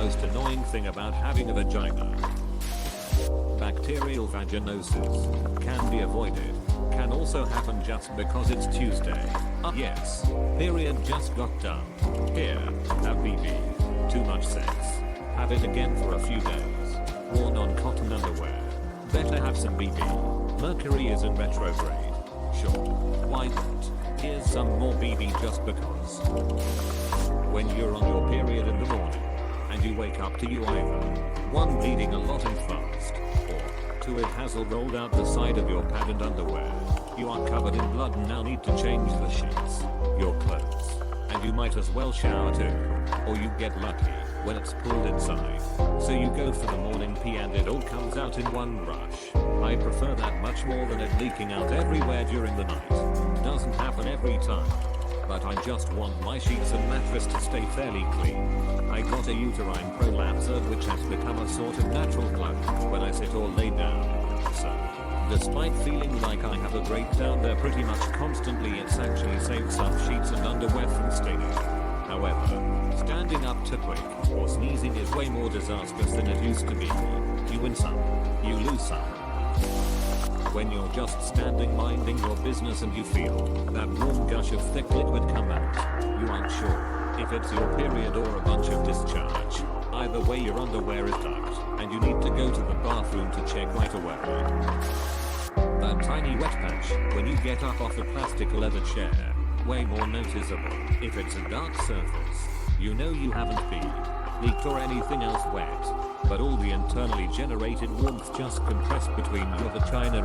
most annoying thing about having a vagina. Bacterial vaginosis can be avoided. Can also happen just because it's Tuesday. Yes. Period just got done. Here. Have BB. Too much sex. Have it again for a few days. Worn on cotton underwear. Better have some BB. Mercury is in retrograde. Sure. Why not? Here's some more BB just because. When you're on your period in the morning, and you wake up to you either 1. Bleeding a lot and fast, or 2. It has all rolled out the side of your pad and underwear. You are covered in blood and now need to change the sheets, your clothes, and you might as well shower too, or you get lucky when it's pulled inside. So you go for the morning pee and it all comes out in one rush. I prefer that much more than it leaking out everywhere during the night. Doesn't happen every time, but I just want my sheets and mattress to stay fairly clean. I got a uterine prolapse which has become a sort of natural plug when I sit or lay down. So, despite feeling like I have a breakdown there pretty much constantly, it's actually saved some sheets and underwear from staining. However, standing up too quick or sneezing is way more disastrous than it used to be. You win some, you lose some. When you're just standing minding your business and you feel that warm gush of thick liquid come out, you aren't sure if it's your period or a bunch of discharge. Either way your underwear is tucked and you need to go to the bathroom to check right away. That tiny wet patch when you get up off a plastic leather chair, way more noticeable. If it's a dark surface, you know you haven't been leaked or anything else wet, but all the internally generated warmth just compressed between your vagina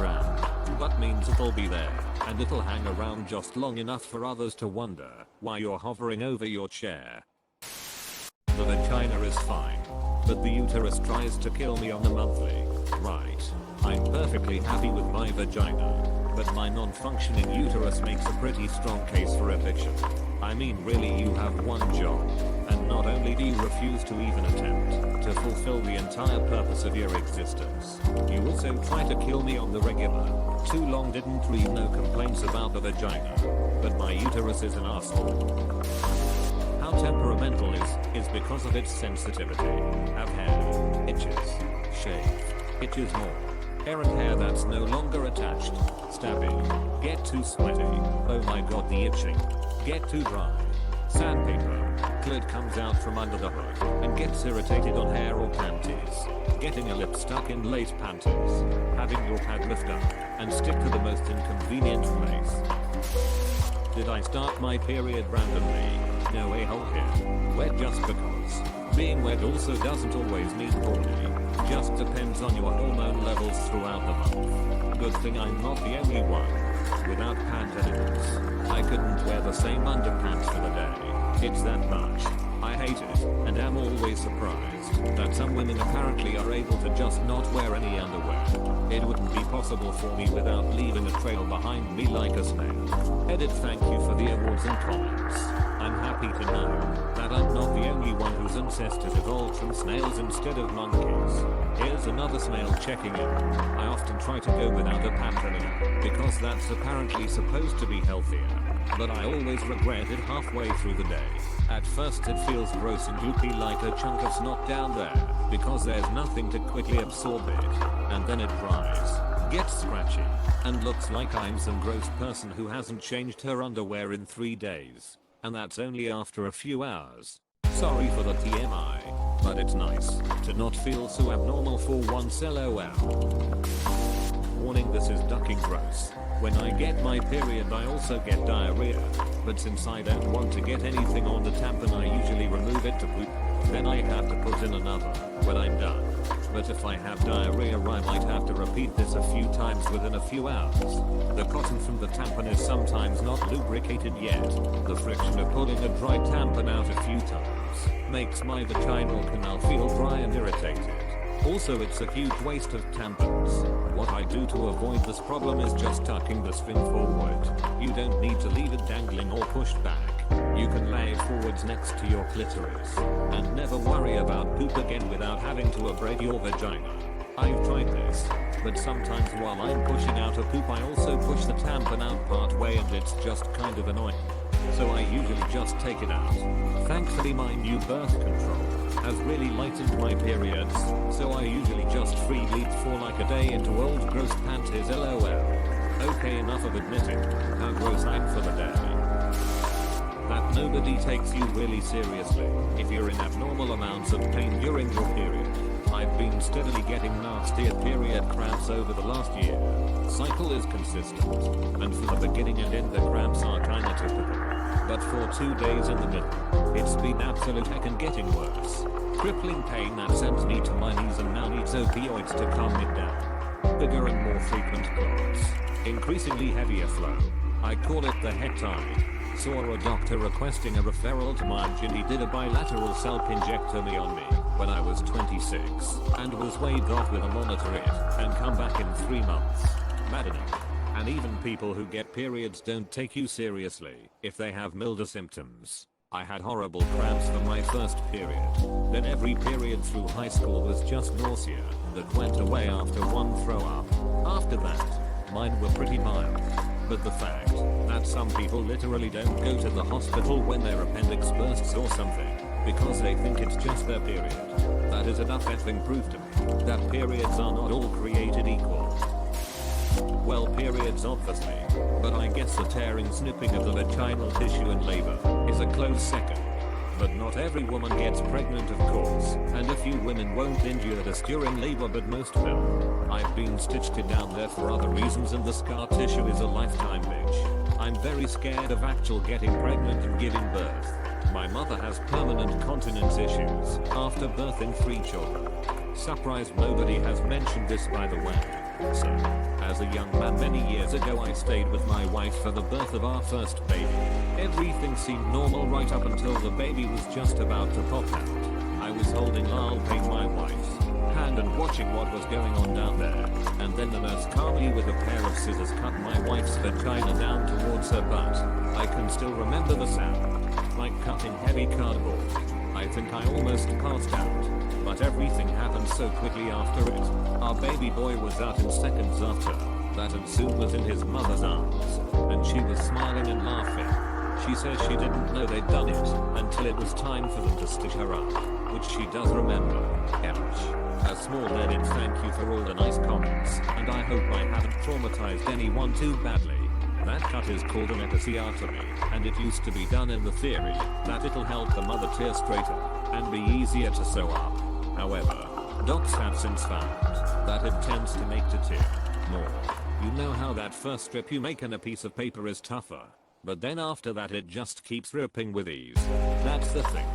and butt means it'll be there, and it'll hang around just long enough for others to wonder why you're hovering over your chair. The vagina is fine, but the uterus tries to kill me on the monthly. Right. I'm perfectly happy with my vagina, but my non-functioning uterus makes a pretty strong case for eviction. I mean, really, you have one job, and not only do you refuse to even attempt to fulfill the entire purpose of your existence, you also try to kill me on the regular. Too long didn't read no complaints about the vagina, but my uterus is an asshole. How temperamental is because of its sensitivity. Have hair, itches, shave, itches more. Hair and hair that's no longer attached, stabby, get too sweaty, oh my god the itching, get too dry, sandpaper, clit comes out from under the hood and gets irritated on hair or panties, getting a lip stuck in late panties, having your pad lift up and stick to the most inconvenient place. Did I start my period randomly? No a-hole here. Wet just because. Being wet also doesn't always mean horny. Just depends on your hormone levels throughout the month. Good thing I'm not the only one. Without pant elements, I couldn't wear the same underpants for the day. It's that much. I hate it, and am always surprised that some women apparently are able to just not wear any underwear. It wouldn't be possible for me without leaving a trail behind me like a snail. Edit, thank you for the awards and comments. I'm happy to know that I'm not the only one whose ancestors evolved from snails instead of monkeys. Here's another snail checking in. I often try to go without a pantaloon because that's apparently supposed to be healthier, but I always regret it halfway through the day. At first it feels gross and goopy like a chunk of snot down there because there's nothing to quickly absorb it, and then it dries, gets scratchy, and looks like I'm some gross person who hasn't changed her underwear in 3 days. And that's only after a few hours. Sorry for the TMI, but it's nice to not feel so abnormal for once, lol. Warning, this is ducking gross. When I get my period I also get diarrhea, but since I don't want to get anything on the tampon I usually remove it to poop, then I have to put in another when I'm done. But if I have diarrhea I might have to repeat this a few times within a few hours. The cotton from the tampon is sometimes not lubricated yet. The friction of pulling a dry tampon out a few times makes my vaginal canal feel dry and irritated. Also, it's a huge waste of tampons. What I do to avoid this problem is just tucking the sphin forward. You don't need to leave it dangling or pushed back. You can lay it forwards next to your clitoris and never worry about poop again without having to abrade your vagina. I've tried this, but sometimes while I'm pushing out a poop I also push the tampon out part way and it's just kind of annoying. So I usually just take it out. Thankfully my new birth control has really lightened my periods, so I usually just free bleed for like a day into old gross panties lol. Okay, enough of admitting how gross I'm for the day. That nobody takes you really seriously if you're in abnormal amounts of pain during your period. I've been steadily getting nastier period cramps over the last year. Cycle is consistent, and for the beginning and end the cramps are kinda typical. But for 2 days in the middle, it's been absolute heckin' getting worse. Crippling pain that sends me to my knees and now needs opioids to calm it down. Bigger and more frequent clots. Increasingly heavier flow. I call it the head tide. Saw a doctor requesting a referral to my gyn. He did a bilateral self-injectomy on me when I was 26 and was waved off with a monitor it and come back in 3 months. Maddening. And even people who get periods don't take you seriously if they have milder symptoms. I had horrible cramps for my first period. Then every period through high school was just nausea that went away after one throw up. After that, mine were pretty mild. But the fact that some people literally don't go to the hospital when their appendix bursts or something because they think it's just their period, that is enough effing proof to me that periods are not all created equal. Well, periods obviously, but I guess the tearing snipping of the vaginal tissue in labor is a close second. But not every woman gets pregnant, of course, and a few women won't endure this during labor, but most will. I've been stitched in down there for other reasons and the scar tissue is a lifetime bitch. I'm very scared of actual getting pregnant and giving birth. My mother has permanent continence issues after birthing 3 children. Surprised nobody has mentioned this, by the way. So, as a young man many years ago, I stayed with my wife for the birth of our first baby. Everything seemed normal right up until the baby was just about to pop out. I was holding my wife's hand and watching what was going on down there, and then the nurse calmly with a pair of scissors cut my wife's vagina down towards her butt. I can still remember the sound, like cutting heavy cardboard. I think I almost passed out, but everything happened so quickly after it. Our baby boy was out in seconds after that and soon was in his mother's arms, and she was smiling and laughing. She says she didn't know they'd done it until it was time for them to stitch her up, which she does remember. Ouch. A small edit thank you for all the nice comments, and I hope I haven't traumatized anyone too badly. That cut is called an episiotomy, and it used to be done in the theory that it'll help the mother tear straighter and be easier to sew up. However, docs have since found that it tends to make the tear more. You know how that first strip you make in a piece of paper is tougher, but then after that it just keeps ripping with ease. That's the thing.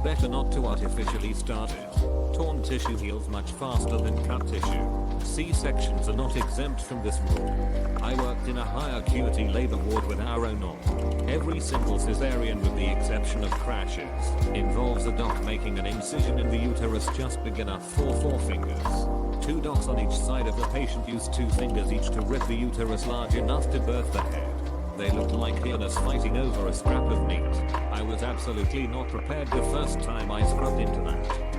Better not to artificially start it. Torn tissue heals much faster than cut tissue. C-sections are not exempt from this rule. I worked in a high acuity labor ward with our own on. Every single cesarean with the exception of crashes involves a doc making an incision in the uterus just big enough for 4 fingers. 2 docs on each side of the patient use 2 fingers each to rip the uterus large enough to birth the head. They looked like hyenas fighting over a scrap of meat. I was absolutely not prepared the first time I scrubbed into that.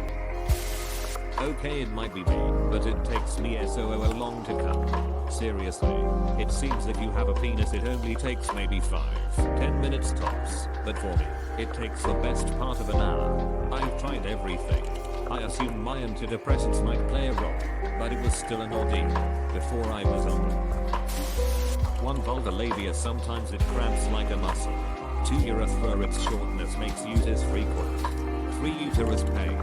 Okay, it might be me, but it takes me so long to come. Seriously, it seems if you have a penis it only takes maybe 5-10 minutes tops, but for me, it takes the best part of an hour. I've tried everything. I assume my antidepressants might play a role, but it was still an ordeal before I was on. 1 vulvar labia, sometimes it cramps like a muscle. 2 urethra, its shortness makes uses frequent. 3 uterus pain,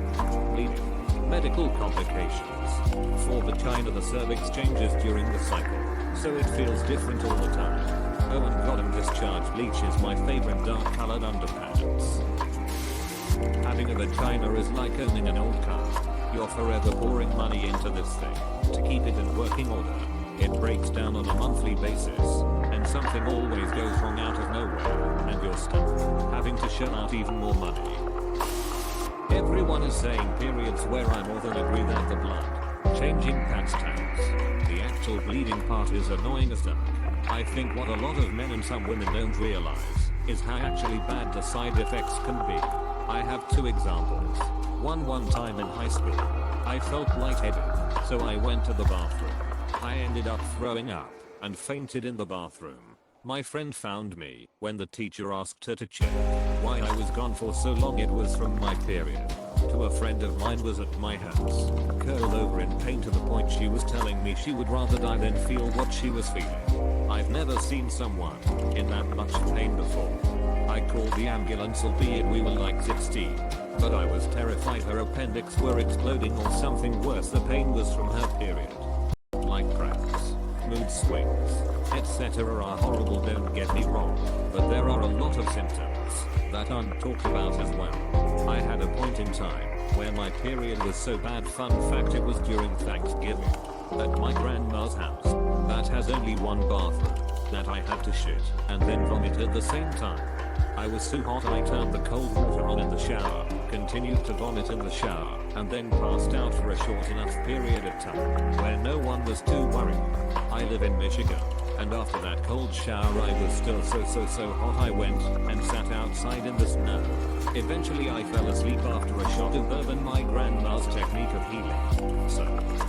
bleeding. Medical complications. 4 vagina, the cervix changes during the cycle, so it feels different all the time. Oh, and bottom discharge bleach is my favorite dark colored underpants. Having a vagina is like owning an old car. You're forever pouring money into this thing to keep it in working order. It breaks down on a monthly basis, and something always goes wrong out of nowhere, and you're stuck having to shell out even more money. Everyone is saying periods, where I more than agree that the blood changing pants tanks, the actual bleeding part, is annoying as duck. I think what a lot of men and some women don't realize is how actually bad the side effects can be. I have 2 examples. One time in high school, I felt lightheaded, so I went to the bathroom. I ended up throwing up and fainted in the bathroom. My friend found me when the teacher asked her to check why I was gone for so long. It was from my period. to a friend of mine was at my house, curled over in pain to the point she was telling me she would rather die than feel what she was feeling. I've never seen someone in that much pain before. I called the ambulance, albeit we were like 16. But I was terrified her appendix were exploding or something worse. The pain was from her period. Like cramps, mood swings, etc. are horrible, don't get me wrong, but there are a lot of symptoms that aren't talked about as well. I had a point in time where my period was so bad, fun fact, it was during Thanksgiving, at my grandma's house, that has only one bathroom, that I had to shit and then vomit at the same time. I was so hot I turned the cold water on in the shower, continued to vomit in the shower, and then passed out for a short enough period of time where no one was too worried. I live in Michigan, and after that cold shower I was still so hot I went and sat outside in the snow. Eventually I fell asleep after a shot of bourbon, my grandma's technique of healing. So,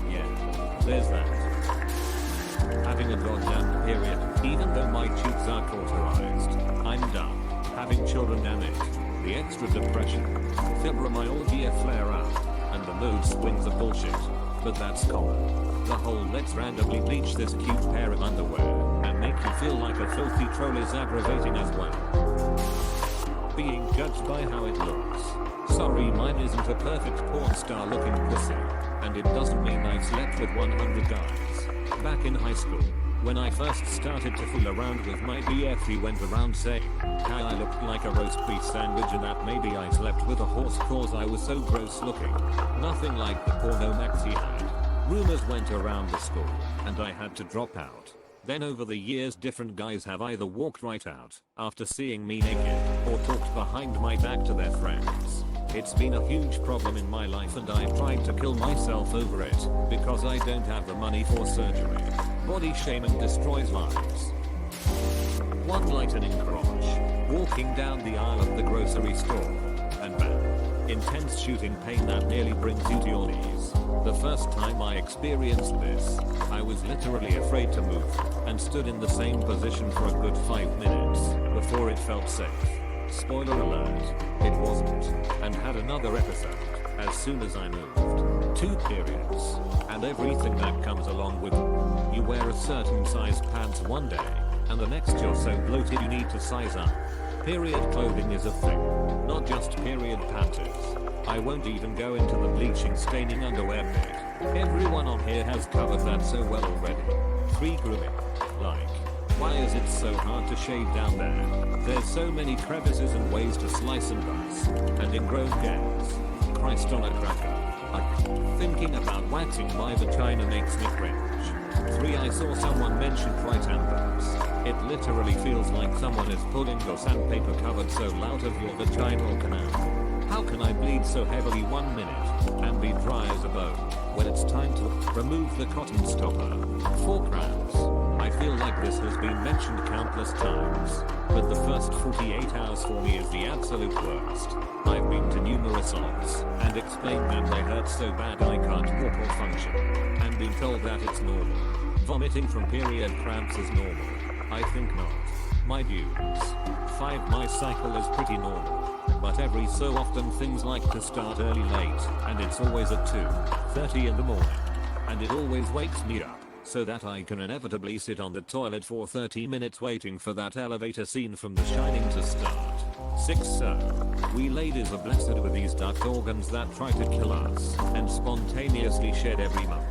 yeah, there's that. Having a goddamn period, even though my tubes are cauterized, I'm done. Having children, damn it. The extra depression, fibromyalgia flare up, and the mood swings are bullshit. But that's common. The whole let's randomly bleach this cute pair of underwear and make you feel like a filthy troll is aggravating as well. Being judged by how it looks. Sorry, mine isn't a perfect porn star looking pussy, and it doesn't mean I've slept with 100 guys. Back in high school, when I first started to fool around with my BF, he went around saying how I looked like a roast beef sandwich and that maybe I slept with a horse cause I was so gross looking. Nothing like the porno max he had. Rumors went around the school, and I had to drop out. Then over the years different guys have either walked right out after seeing me naked, or talked behind my back to their friends. It's been a huge problem in my life and I've tried to kill myself over it, because I don't have the money for surgery. Body shaming destroys lives. One lightning crotch, walking down the aisle of the grocery store, and bam, intense shooting pain that nearly brings you to your knees. The first time I experienced this, I was literally afraid to move, and stood in the same position for a good 5 minutes, before it felt safe. Spoiler alert, it wasn't, and had another episode, as soon as I moved. 2 periods, and everything that comes along with it. You wear a certain size pants one day, and the next you're so bloated you need to size up. Period clothing is a thing, not just period panties. I won't even go into the bleaching staining underwear bit. Everyone on here has covered that so well already. 3 grooming. Like, why is it so hard to shave down there? There's so many crevices and ways to slice and dice, and ingrown hairs. Christ on a cracker. Thinking about waxing my vagina makes me cringe. 3. I saw someone mention right handbags. It literally feels like someone is pulling your sandpaper covered soul out of your vaginal canal. How can I bleed so heavily 1 minute and be dry as a bone when it's time to remove the cotton stopper? 4 crowns. I feel like this has been mentioned countless times, but the first 48 hours for me is the absolute worst. I've been to numerous odds and explained that they hurt so bad I can't walk or function, and been told that it's normal. Vomiting from period cramps is normal. I think not. My dudes. 5. My cycle is pretty normal, but every so often things like to start early late, and it's always at 2:30 in the morning. And it always wakes me up, so that I can inevitably sit on the toilet for 30 minutes waiting for that elevator scene from The Shining to start. 6. So, we ladies are blessed with these duct organs that try to kill us, and spontaneously shed every month.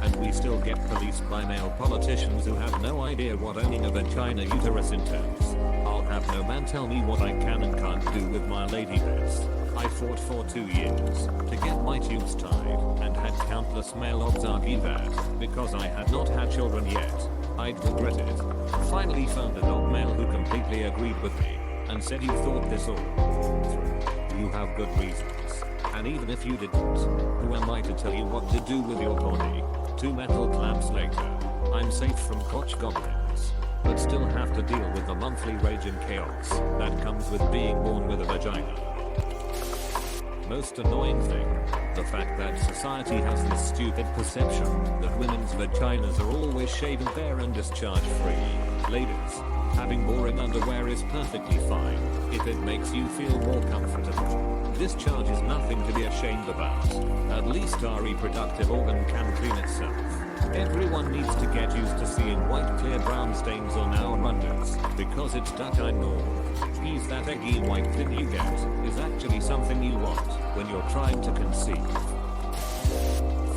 And we still get policed by male politicians who have no idea what owning a vagina uterus entails. I'll have no man tell me what I can and can't do with my lady bits. I fought for 2 years to get my tubes tied, and had countless male odds argue that, because I had not had children yet, I'd regret it. Finally found a dog male who completely agreed with me, and said you thought this all through. You have good reasons. And even if you didn't, who am I to tell you what to do with your body? 2 metal clamps later, I'm safe from crotch goblins, but still have to deal with the monthly rage and chaos that comes with being born with a vagina. Most annoying thing, the fact that society has this stupid perception that women's vaginas are always shaven bare and discharge free. Ladies, having boring underwear is perfectly fine if it makes you feel more comfortable. Discharge is nothing to be ashamed about. At least our reproductive organ can clean itself. Everyone needs to get used to seeing white clear brown stains on our unders, because it's that I know. Is that eggy white thing you get is actually something you want when you're trying to conceive.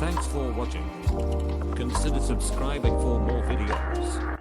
Thanks for watching. Consider subscribing for more videos.